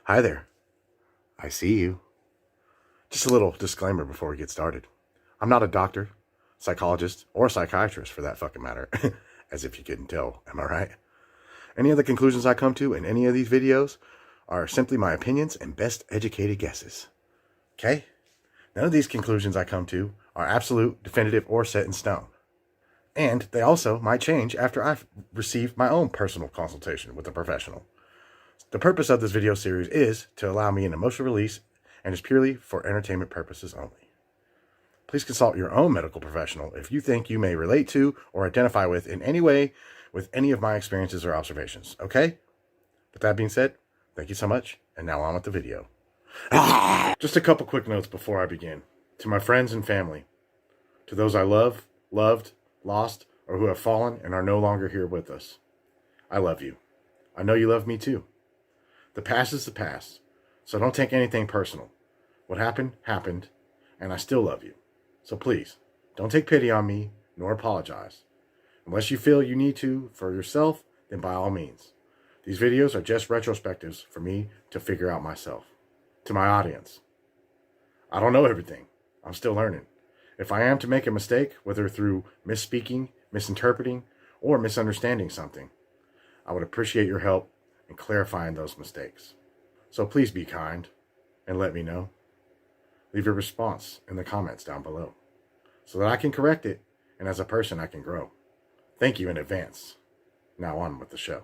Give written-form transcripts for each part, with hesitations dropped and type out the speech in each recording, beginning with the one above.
Hi there. I see you. Just a little disclaimer before we get started. I'm not a doctor, psychologist, or psychiatrist for that fucking matter. As if you couldn't tell, am I right? Any of the conclusions I come to in any of these videos are simply my opinions and best educated guesses. Okay? None of these conclusions I come to are absolute, definitive, or set in stone. And they also might change after I've received my own personal consultation with a professional. The purpose of this video series is to allow me an emotional release and is purely for entertainment purposes only. Please consult your own medical professional if you think you may relate to or identify with in any way with any of my experiences or observations, okay? With that being said, thank you so much, and now on with the video. Just a couple quick notes before I begin. To my friends and family, to those I love, loved, lost, or who have fallen and are no longer here with us, I love you. I know you love me too. The past is the past, so don't take anything personal. What happened, happened, and I still love you. So please, don't take pity on me, nor apologize. Unless you feel you need to for yourself, then by all means. These videos are just retrospectives for me to figure out myself. To my audience, I don't know everything. I'm still learning. If I am to make a mistake, whether through misspeaking, misinterpreting, or misunderstanding something, I would appreciate your help in clarifying those mistakes. So please be kind and let me know. Leave your response in the comments down below so that I can correct it, and as a person I can grow. Thank you in advance. Now on with the show.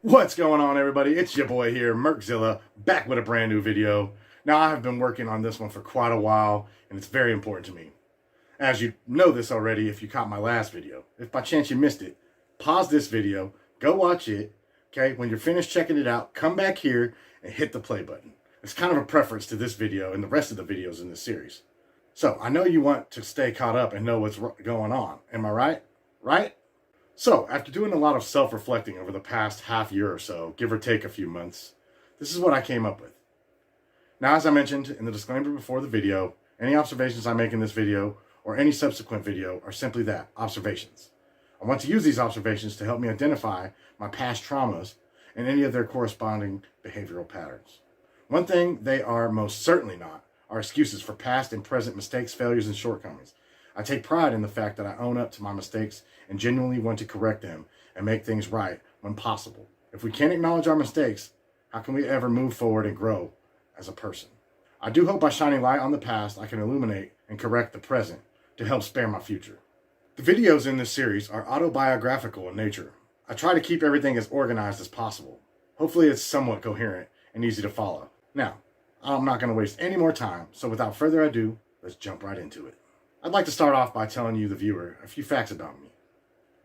What's going on, everybody? It's your boy here, Merkzilla, back with a brand new video. Now, I have been working on this one for quite a while, and it's very important to me. As you know this already if you caught my last video. If by chance you missed it, pause this video, go watch it, okay? When you're finished checking it out, come back here and hit the play button. It's kind of a preference to this video and the rest of the videos in this series. So, I know you want to stay caught up and know what's going on. Am I right? Right? So, after doing a lot of self-reflecting over the past half year or so, give or take a few months, this is what I came up with. Now, as I mentioned in the disclaimer before the video, any observations I make in this video or any subsequent video are simply that, observations. I want to use these observations to help me identify my past traumas and any of their corresponding behavioral patterns. One thing they are most certainly not are excuses for past and present mistakes, failures, and shortcomings. I take pride in the fact that I own up to my mistakes and genuinely want to correct them and make things right when possible. If we can't acknowledge our mistakes, how can we ever move forward and grow as a person? I do hope by shining light on the past, I can illuminate and correct the present to help spare my future. The videos in this series are autobiographical in nature. I try to keep everything as organized as possible. Hopefully it's somewhat coherent and easy to follow. Now, I'm not going to waste any more time, so without further ado, let's jump right into it. I'd like to start off by telling you, the viewer, a few facts about me.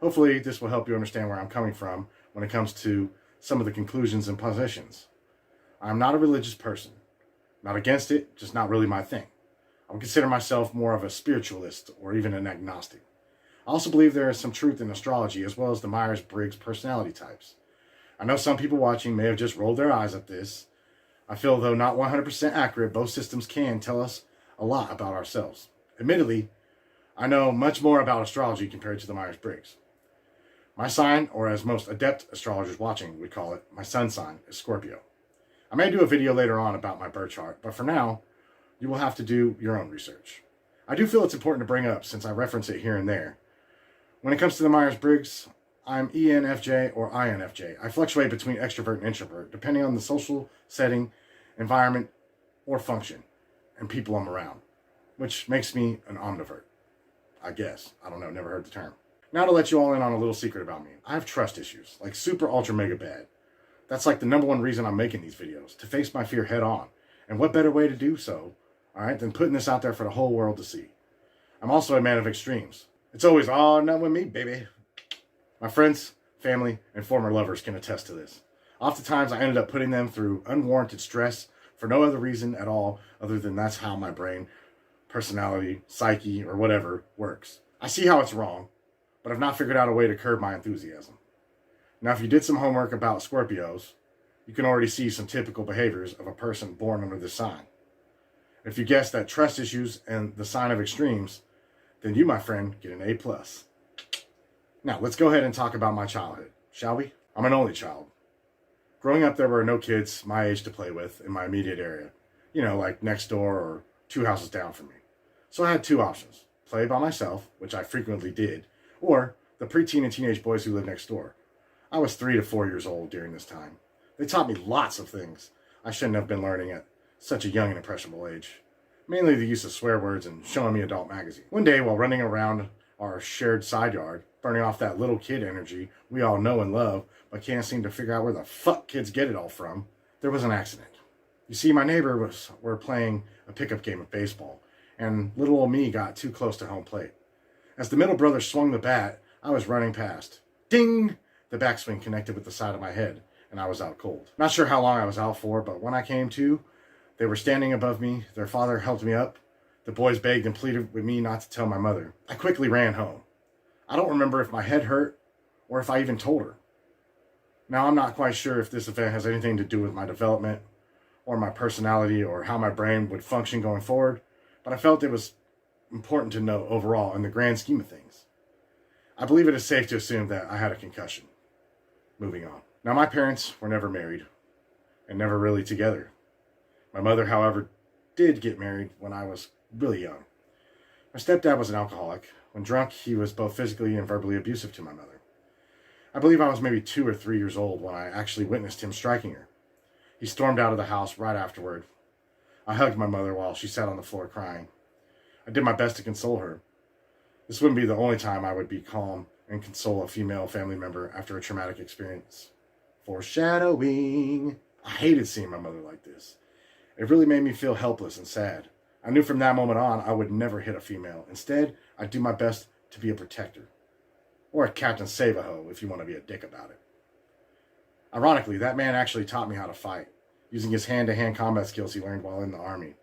Hopefully this will help you understand where I'm coming from when it comes to some of the conclusions and positions. I'm not a religious person. Not against it, just not really my thing. I would consider myself more of a spiritualist or even an agnostic. I also believe there is some truth in astrology as well as the Myers-Briggs personality types. I know some people watching may have just rolled their eyes at this. I feel, though not 100% accurate, both systems can tell us a lot about ourselves. Admittedly, I know much more about astrology compared to the Myers-Briggs. My sign, or as most adept astrologers watching would call it, my sun sign, is Scorpio. I may do a video later on about my birth chart, but for now, you will have to do your own research. I do feel it's important to bring up since I reference it here and there. When it comes to the Myers-Briggs, I'm ENFJ or INFJ. I fluctuate between extrovert and introvert, depending on the social setting, environment, or function, and people I'm around, which makes me an omnivert. I guess. I don't know, never heard the term. Now to let you all in on a little secret about me. I have trust issues, like super ultra mega bad. That's like the number one reason I'm making these videos, to face my fear head on. And what better way to do so, all right, than putting this out there for the whole world to see. I'm also a man of extremes. It's always, oh, not with me, baby. My friends, family, and former lovers can attest to this. Oftentimes, I ended up putting them through unwarranted stress for no other reason at all other than that's how my brain, personality, psyche, or whatever works. I see how it's wrong, but I've not figured out a way to curb my enthusiasm. Now, if you did some homework about Scorpios, you can already see some typical behaviors of a person born under this sign. If you guessed that trust issues and the sign of extremes, then you, my friend, get an A+. Now, let's go ahead and talk about my childhood, shall we? I'm an only child. Growing up, there were no kids my age to play with in my immediate area. You know, like next door or 2 houses down from me. So I had 2 options. Play by myself, which I frequently did, or the preteen and teenage boys who lived next door. I was 3 to 4 years old during this time. They taught me lots of things I shouldn't have been learning at such a young and impressionable age. Mainly the use of swear words and showing me adult magazine. One day, while running around our shared side yard, burning off that little kid energy we all know and love, but can't seem to figure out where the fuck kids get it all from, there was an accident. You see, my neighbor were playing a pickup game of baseball, and little old me got too close to home plate. As the middle brother swung the bat, I was running past. Ding! The backswing connected with the side of my head, and I was out cold. Not sure how long I was out for, but when I came to, they were standing above me. Their father helped me up. The boys begged and pleaded with me not to tell my mother. I quickly ran home. I don't remember if my head hurt or if I even told her. Now, I'm not quite sure if this event has anything to do with my development or my personality or how my brain would function going forward, but I felt it was important to know overall in the grand scheme of things. I believe it is safe to assume that I had a concussion. Moving on. Now, my parents were never married and never really together. My mother, however, did get married when I was really young. My stepdad was an alcoholic. When drunk, he was both physically and verbally abusive to my mother. I believe I was maybe 2 or 3 years old when I actually witnessed him striking her. He stormed out of the house right afterward. I hugged my mother while she sat on the floor crying. I did my best to console her. This wouldn't be the only time I would be calm and console a female family member after a traumatic experience. Foreshadowing. I hated seeing my mother like this. It really made me feel helpless and sad. I knew from that moment on I would never hit a female. Instead, I'd do my best to be a protector. Or a Captain Save-A-Ho if you want to be a dick about it. Ironically, that man actually taught me how to fight, using his hand-to-hand combat skills he learned while in the army.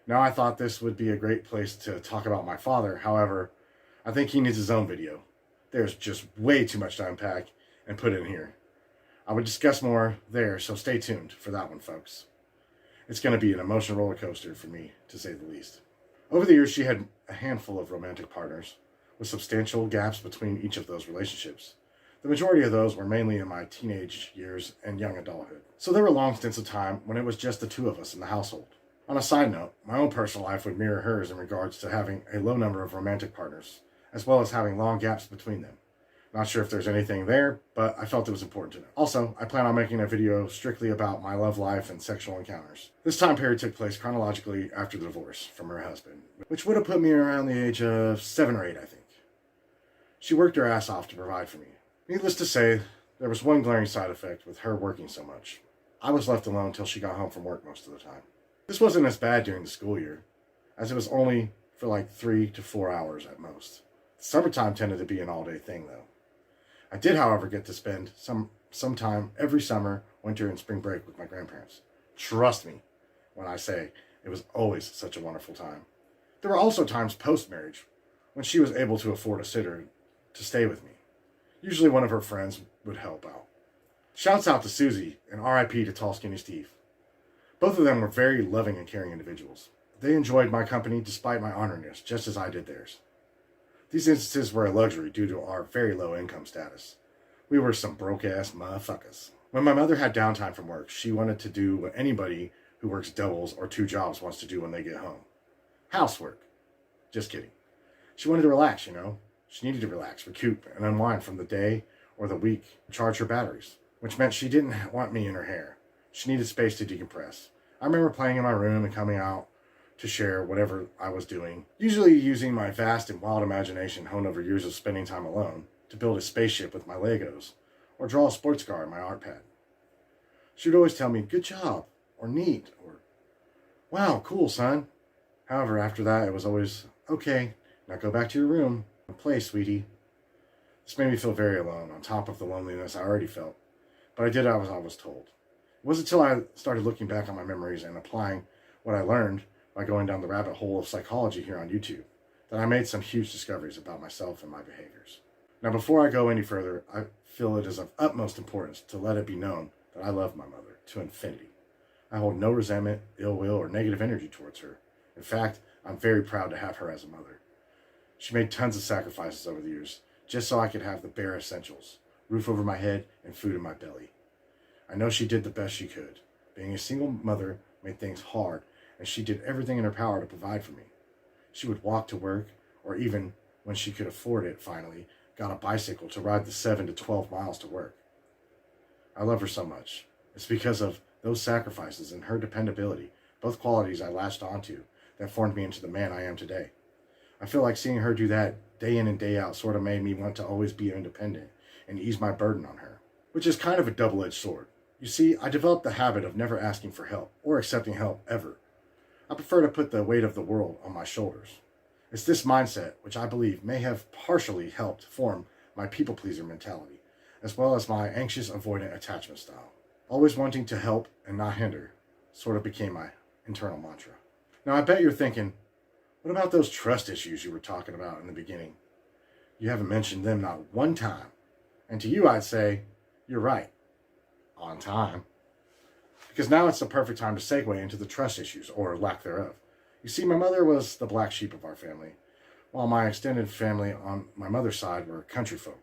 Now, I thought this would be a great place to talk about my father. However, I think he needs his own video. There's just way too much to unpack and put in here. I would discuss more there, so stay tuned for that one, folks. It's going to be an emotional roller coaster for me, to say the least. Over the years, she had a handful of romantic partners, with substantial gaps between each of those relationships. The majority of those were mainly in my teenage years and young adulthood. So there were long stints of time when it was just the 2 of us in the household. On a side note, my own personal life would mirror hers in regards to having a low number of romantic partners, as well as having long gaps between them. Not sure if there's anything there, but I felt it was important to know. Also, I plan on making a video strictly about my love life and sexual encounters. This time period took place chronologically after the divorce from her husband, which would have put me around the age of 7 or 8, I think. She worked her ass off to provide for me. Needless to say, there was one glaring side effect with her working so much. I was left alone till she got home from work most of the time. This wasn't as bad during the school year, as it was only for like 3 to 4 hours at most. The summertime tended to be an all-day thing, though. I did, however, get to spend some time every summer, winter, and spring break with my grandparents. Trust me when I say it was always such a wonderful time. There were also times post-marriage when she was able to afford a sitter to stay with me. Usually one of her friends would help out. Shouts out to Susie and RIP to Tall Skinny Steve. Both of them were very loving and caring individuals. They enjoyed my company despite my orneriness, just as I did theirs. These instances were a luxury due to our very low income status. We were some broke-ass motherfuckers. When my mother had downtime from work, she wanted to do what anybody who works doubles or 2 jobs wants to do when they get home. Housework. Just kidding. She wanted to relax, you know. She needed to relax, recoup, and unwind from the day or the week, charge her batteries, which meant she didn't want me in her hair. She needed space to decompress. I remember playing in my room and coming out to share whatever I was doing, usually using my vast and wild imagination honed over years of spending time alone to build a spaceship with my Legos or draw a sports car on my art pad. She would always tell me, "Good job," or "Neat," or "Wow, cool, son." However, after that, it was always, "Okay, now go back to your room and play, sweetie." This made me feel very alone, on top of the loneliness I already felt, but I did as I was told. It wasn't until I started looking back on my memories and applying what I learned by going down the rabbit hole of psychology here on YouTube that I made some huge discoveries about myself and my behaviors. Now, before I go any further, I feel it is of utmost importance to let it be known that I love my mother to infinity. I hold no resentment, ill will, or negative energy towards her. In fact, I'm very proud to have her as a mother. She made tons of sacrifices over the years, just so I could have the bare essentials, roof over my head and food in my belly. I know she did the best she could. Being a single mother made things hard, and she did everything in her power to provide for me. She would walk to work, or even, when she could afford it finally, got a bicycle to ride the 7 to 12 miles to work. I love her so much. It's because of those sacrifices and her dependability, both qualities I latched onto, that formed me into the man I am today. I feel like seeing her do that day in and day out sort of made me want to always be independent and ease my burden on her, which is kind of a double-edged sword. You see, I developed the habit of never asking for help or accepting help ever. I prefer to put the weight of the world on my shoulders. It's this mindset which I believe may have partially helped form my people-pleaser mentality, as well as my anxious avoidant attachment style. Always wanting to help and not hinder sort of became my internal mantra. Now I bet you're thinking, what about those trust issues you were talking about in the beginning? You haven't mentioned them not one time. And to you I'd say, you're right. On time. Because now it's the perfect time to segue into the trust issues, or lack thereof. You see, my mother was the black sheep of our family, while my extended family on my mother's side were country folk,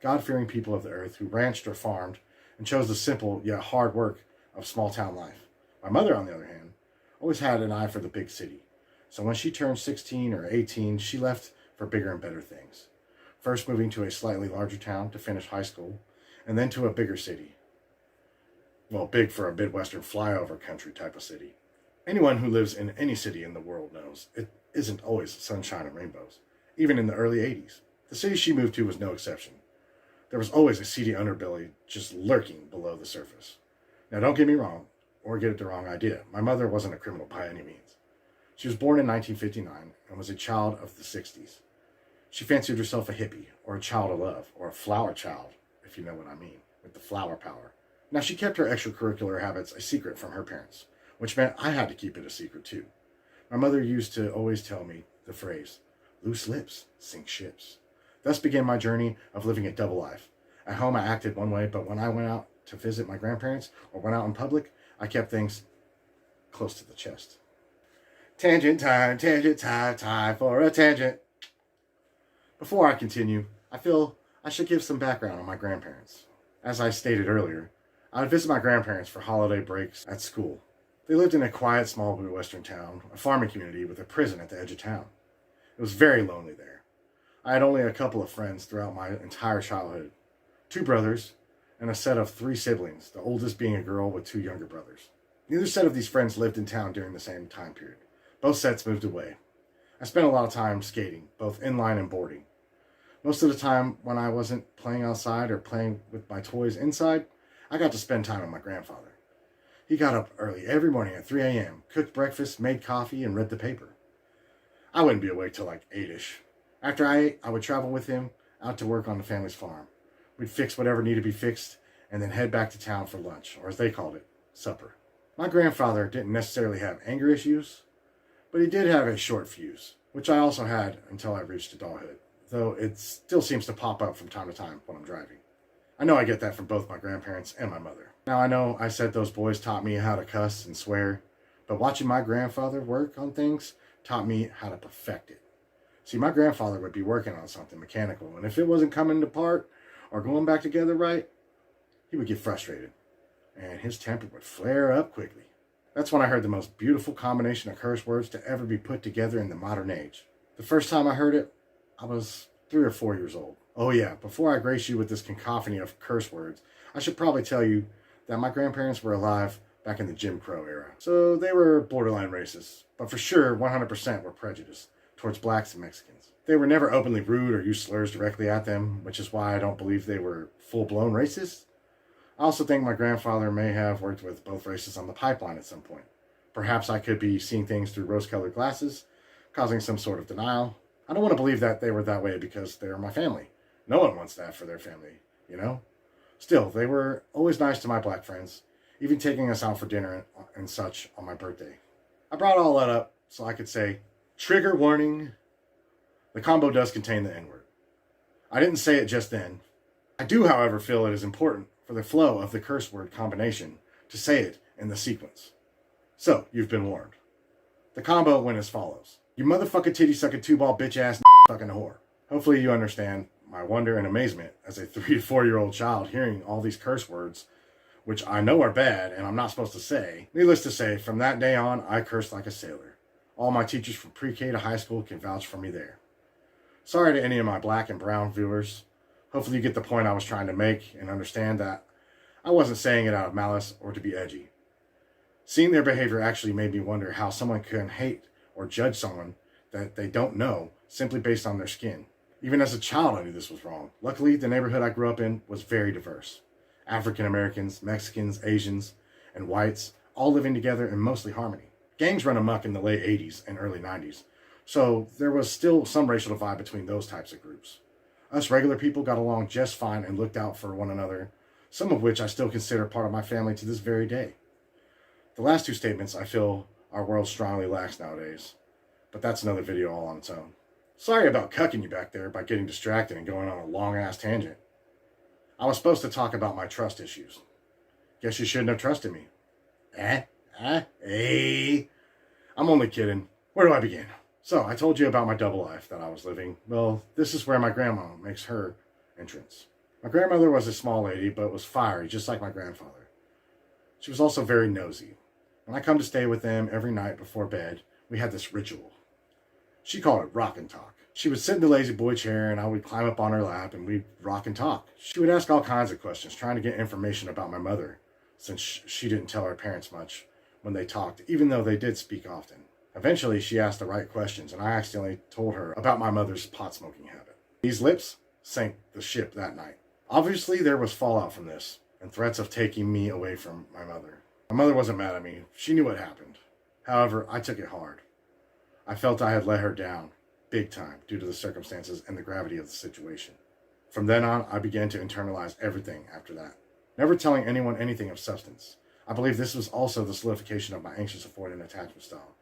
God-fearing people of the earth who ranched or farmed and chose the simple yet hard work of small-town life. My mother, on the other hand, always had an eye for the big city. So when she turned 16 or 18, she left for bigger and better things. First moving to a slightly larger town to finish high school, and then to a bigger city. Well, big for a Midwestern flyover country type of city. Anyone who lives in any city in the world knows it isn't always sunshine and rainbows, even in the early 80s. The city she moved to was no exception. There was always a seedy underbelly just lurking below the surface. Now, don't get me wrong, or get it the wrong idea. My mother wasn't a criminal by any means. She was born in 1959 and was a child of the 60s. She fancied herself a hippie, or a child of love, or a flower child, if you know what I mean, with the flower power. Now, she kept her extracurricular habits a secret from her parents, which meant I had to keep it a secret too. My mother used to always tell me the phrase, loose lips sink ships. Thus began my journey of living a double life. At home I acted one way, but when I went out to visit my grandparents or went out in public, I kept things close to the chest. Tangent time for a tangent. Before I continue, I feel I should give some background on my grandparents. As I stated earlier, I would visit my grandparents for holiday breaks at school. They lived in a quiet, small Midwestern town, a farming community with a prison at the edge of town. It was very lonely there. I had only a couple of friends throughout my entire childhood. 2 brothers, and a set of 3 siblings, the oldest being a girl with 2 younger brothers. Neither set of these friends lived in town during the same time period. Both sets moved away. I spent a lot of time skating, both inline and boarding. Most of the time, when I wasn't playing outside or playing with my toys inside, I got to spend time with my grandfather. He got up early every morning at 3 a.m., cooked breakfast, made coffee, and read the paper. I wouldn't be awake till like 8-ish. After I ate, I would travel with him out to work on the family's farm. We'd fix whatever needed to be fixed, and then head back to town for lunch, or as they called it, supper. My grandfather didn't necessarily have anger issues, but he did have a short fuse, which I also had until I reached adulthood, though it still seems to pop up from time to time when I'm driving. I know I get that from both my grandparents and my mother. Now, I know I said those boys taught me how to cuss and swear, but watching my grandfather work on things taught me how to perfect it. See, my grandfather would be working on something mechanical, and if it wasn't coming apart or going back together right, he would get frustrated, and his temper would flare up quickly. That's when I heard the most beautiful combination of curse words to ever be put together in the modern age. The first time I heard it, I was 3 or 4 years old. Oh yeah, before I grace you with this cacophony of curse words, I should probably tell you that my grandparents were alive back in the Jim Crow era. So they were borderline racist, but for sure 100% were prejudiced towards blacks and Mexicans. They were never openly rude or used slurs directly at them, which is why I don't believe they were full-blown racist. I also think my grandfather may have worked with both races on the pipeline at some point. Perhaps I could be seeing things through rose-colored glasses, causing some sort of denial. I don't want to believe that they were that way because they're my family. No one wants that for their family, you know? Still, they were always nice to my black friends, even taking us out for dinner and such on my birthday. I brought all that up so I could say, trigger warning, the combo does contain the N-word. I didn't say it just then. I do, however, feel it is important for the flow of the curse word combination to say it in the sequence. So, you've been warned. The combo went as follows. You motherfucking titty sucking two ball bitch ass fucking whore. Hopefully you understand my wonder and amazement as a 3 to 4 year old child hearing all these curse words, which I know are bad and I'm not supposed to say. Needless to say, from that day on, I cursed like a sailor. All my teachers from pre-K to high school can vouch for me there. Sorry to any of my black and brown viewers. Hopefully you get the point I was trying to make and understand that I wasn't saying it out of malice or to be edgy. Seeing their behavior actually made me wonder how someone can hate or judge someone that they don't know simply based on their skin. Even as a child, I knew this was wrong. Luckily, the neighborhood I grew up in was very diverse. African Americans, Mexicans, Asians, and whites all living together in mostly harmony. Gangs run amok in the late 80s and early 90s, so there was still some racial divide between those types of groups. Us regular people got along just fine and looked out for one another, some of which I still consider part of my family to this very day. The last two statements I feel our world strongly lacks nowadays, but that's another video all on its own. Sorry about cucking you back there by getting distracted and going on a long-ass tangent. I was supposed to talk about my trust issues. Guess you shouldn't have trusted me. Hey. I'm only kidding. Where do I begin? So, I told you about my double life that I was living. Well, this is where my grandma makes her entrance. My grandmother was a small lady, but was fiery, just like my grandfather. She was also very nosy. When I come to stay with them every night before bed, we had this ritual. She called it rock and talk. She would sit in the lazy boy chair and I would climb up on her lap and we'd rock and talk. She would ask all kinds of questions, trying to get information about my mother, since she didn't tell her parents much when they talked, even though they did speak often. Eventually, she asked the right questions and I accidentally told her about my mother's pot smoking habit. These lips sank the ship that night. Obviously, there was fallout from this and threats of taking me away from my mother. My mother wasn't mad at me. She knew what happened. However, I took it hard. I felt I had let her down, big time, due to the circumstances and the gravity of the situation. From then on, I began to internalize everything after that, never telling anyone anything of substance. I believe this was also the solidification of my anxious avoidant attachment style.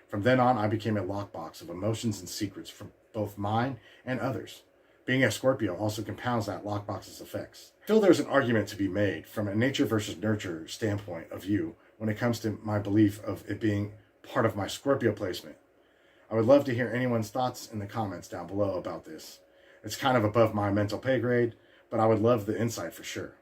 From then on, I became a lockbox of emotions and secrets from both mine and others. Being a Scorpio also compounds that lockbox's effects. I feel there's an argument to be made from a nature versus nurture standpoint of view when it comes to my belief of it being part of my Scorpio placement. I would love to hear anyone's thoughts in the comments down below about this. It's kind of above my mental pay grade, but I would love the insight for sure.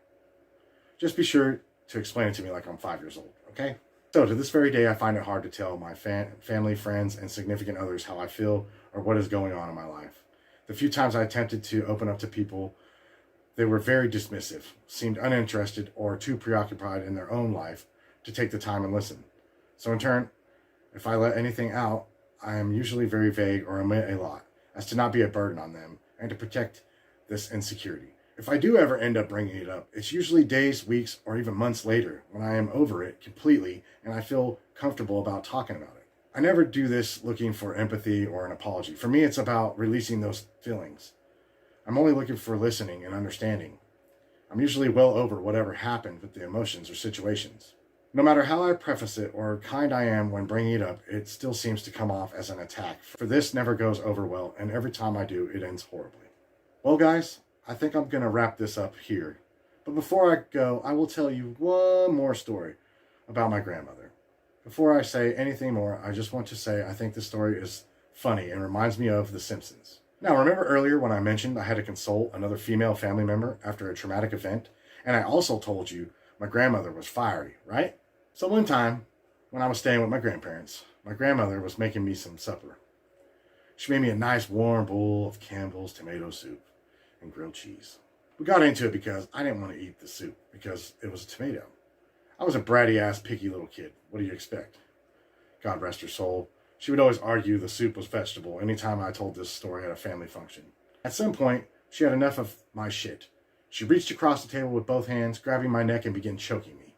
Just be sure to explain it to me like I'm 5 years old, okay? So to this very day, I find it hard to tell my family, friends, and significant others how I feel or what is going on in my life. The few times I attempted to open up to people, they were very dismissive, seemed uninterested, or too preoccupied in their own life to take the time and listen. So in turn, if I let anything out, I am usually very vague or omit a lot, as to not be a burden on them and to protect this insecurity. If I do ever end up bringing it up, it's usually days, weeks, or even months later when I am over it completely and I feel comfortable about talking about it. I never do this looking for empathy or an apology. For me, it's about releasing those feelings. I'm only looking for listening and understanding. I'm usually well over whatever happened with the emotions or situations. No matter how I preface it or kind I am when bringing it up, it still seems to come off as an attack. For this never goes over well, and every time I do, it ends horribly. Well, guys, I think I'm going to wrap this up here. But before I go, I will tell you one more story about my grandmother. Before I say anything more, I just want to say I think this story is funny and reminds me of The Simpsons. Now, remember earlier when I mentioned I had to console another female family member after a traumatic event? And I also told you my grandmother was fiery, right? So one time, when I was staying with my grandparents, my grandmother was making me some supper. She made me a nice warm bowl of Campbell's tomato soup and grilled cheese. We got into it because I didn't want to eat the soup because it was a tomato. I was a bratty-ass, picky little kid. What do you expect? God rest her soul. She would always argue the soup was vegetable anytime I told this story at a family function. At some point, she had enough of my shit. She reached across the table with both hands, grabbing my neck and began choking me.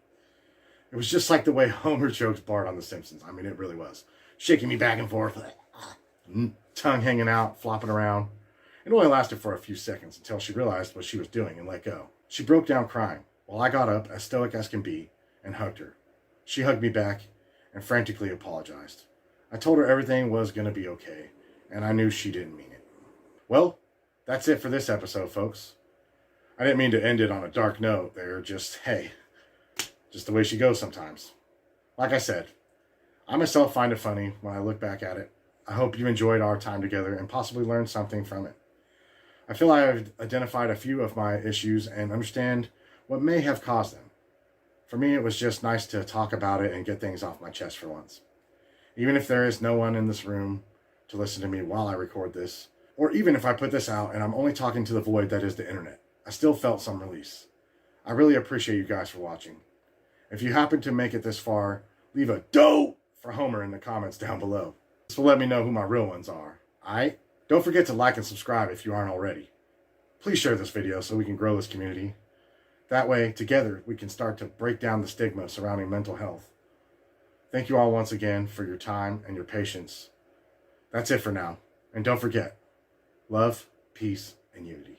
It was just like the way Homer chokes Bart on The Simpsons. I mean, it really was. Shaking me back and forth, tongue hanging out, flopping around. It only lasted for a few seconds until she realized what she was doing and let go. She broke down crying, while I got up, as stoic as can be, and hugged her. She hugged me back and frantically apologized. I told her everything was going to be okay, and I knew she didn't mean it. Well, that's it for this episode, folks. I didn't mean to end it on a dark note there, just the way she goes sometimes. Like I said, I myself find it funny when I look back at it. I hope you enjoyed our time together and possibly learned something from it. I feel I've identified a few of my issues and understand what may have caused them. For me, it was just nice to talk about it and get things off my chest for once. Even if there is no one in this room to listen to me while I record this, or even if I put this out and I'm only talking to the void that is the internet, I still felt some release. I really appreciate you guys for watching. If you happen to make it this far, leave a dope for Homer in the comments down below. This will let me know who my real ones are. Alright? Don't forget to like and subscribe if you aren't already. Please share this video so we can grow this community. That way, together, we can start to break down the stigma surrounding mental health. Thank you all once again for your time and your patience. That's it for now. And don't forget, love, peace, and unity.